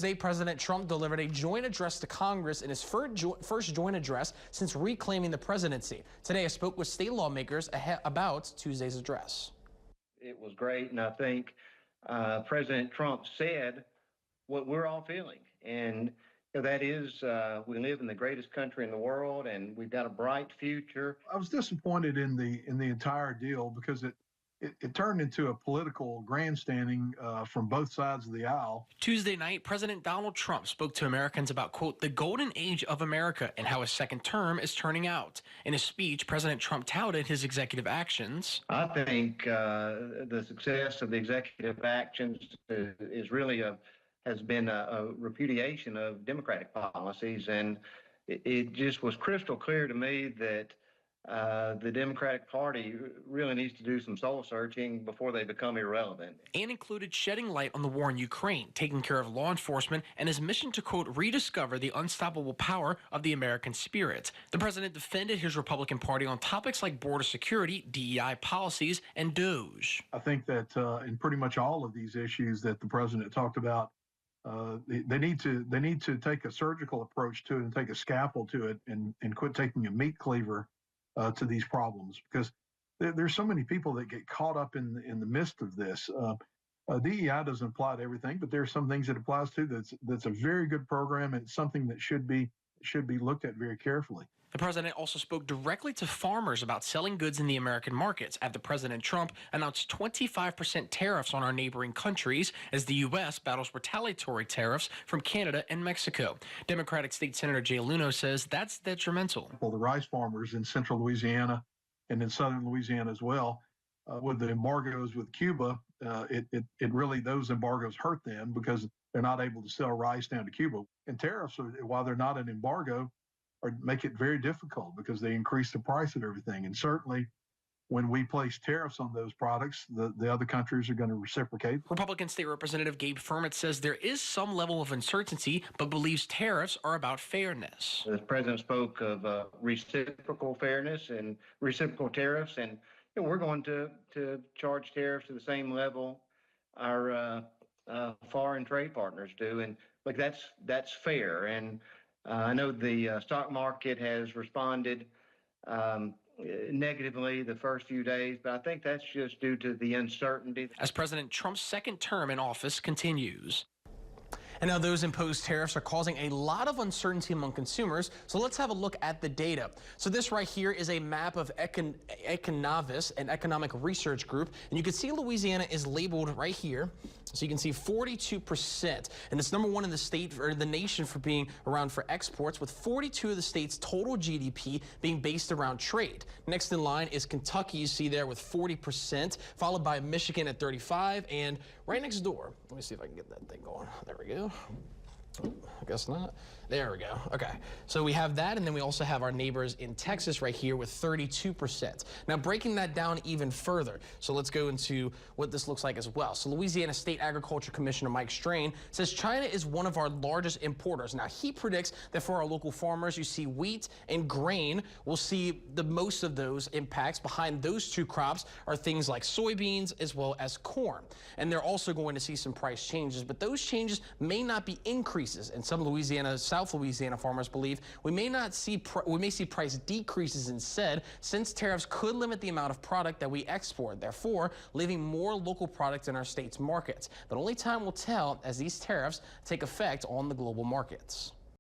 Today, President Trump delivered a joint address to Congress in his first joint address since reclaiming the presidency. Today, I spoke with state lawmakers about Tuesday's address. It was great, and I think President Trump said what we're all feeling, and that is we live in the greatest country in the world, and we've got a bright future. I was disappointed in the entire deal because it turned into a political grandstanding from both sides of the aisle. Tuesday night, President Donald Trump spoke to Americans about, quote, the golden age of America and how his second term is turning out. In his speech, President Trump touted his executive actions. I think the success of the executive actions is really has been a repudiation of Democratic policies, and it just was crystal clear to me that the Democratic Party really needs to do some soul searching before they become irrelevant. And included shedding light on the war in Ukraine, taking care of law enforcement, and his mission to, quote, rediscover the unstoppable power of the American spirit. The president defended his Republican Party on topics like border security, DEI policies, and DOGE. I think that in pretty much all of these issues that the president talked about, they need to take a surgical approach to it and take a scalpel to it and quit taking a meat cleaver to these problems, because there's so many people that get caught up in the midst of this. DEI doesn't apply to everything, but there are some things it applies to that's a very good program, and it's something that should be looked at very carefully. The president also spoke directly to farmers about selling goods in the American markets after President Trump announced 25% tariffs on our neighboring countries as the U.S. battles retaliatory tariffs from Canada and Mexico. Democratic State Senator Jay Luno says that's detrimental. Well, the rice farmers in central Louisiana and in southern Louisiana as well, with the embargoes with Cuba, it really, those embargoes hurt them because they're not able to sell rice down to Cuba. And tariffs, while they're not an embargo, or make it very difficult because they increase the price of everything. And certainly when we place tariffs on those products, the other countries are going to reciprocate. Republican State Representative Gabe Firment says there is some level of uncertainty, but believes tariffs are about fairness. The president spoke of reciprocal fairness and reciprocal tariffs, and we're going to charge tariffs to the same level our foreign trade partners do, and like that's fair. And I know the stock market has responded negatively the first few days, but I think that's just due to the uncertainty. As President Trump's second term in office continues. And now those imposed tariffs are causing a lot of uncertainty among consumers. So let's have a look at the data. So this right here is a map of Econovis, an economic research group. And you can see Louisiana is labeled right here. So you can see 42%. And it's number one in the state or the nation for being around for exports, with 42 of the state's total GDP being based around trade. Next in line is Kentucky, you see there, with 40%, followed by Michigan at 35%. And right next door, let me see if I can get that thing going. There we go. I guess not. There we go. Okay. So we have that, and then we also have our neighbors in Texas right here with 32%. Now breaking that down even further. So let's go into what this looks like as well. So Louisiana State Agriculture Commissioner Mike Strain says China is one of our largest importers. Now he predicts that for our local farmers, you see wheat and grain will see the most of those impacts. Behind those two crops are things like soybeans as well as corn. And they're also going to see some price changes, but those changes may not be increases. And some South Louisiana farmers believe we may see price decreases instead, since tariffs could limit the amount of product that we export, therefore leaving more local products in our state's markets. But only time will tell as these tariffs take effect on the global markets.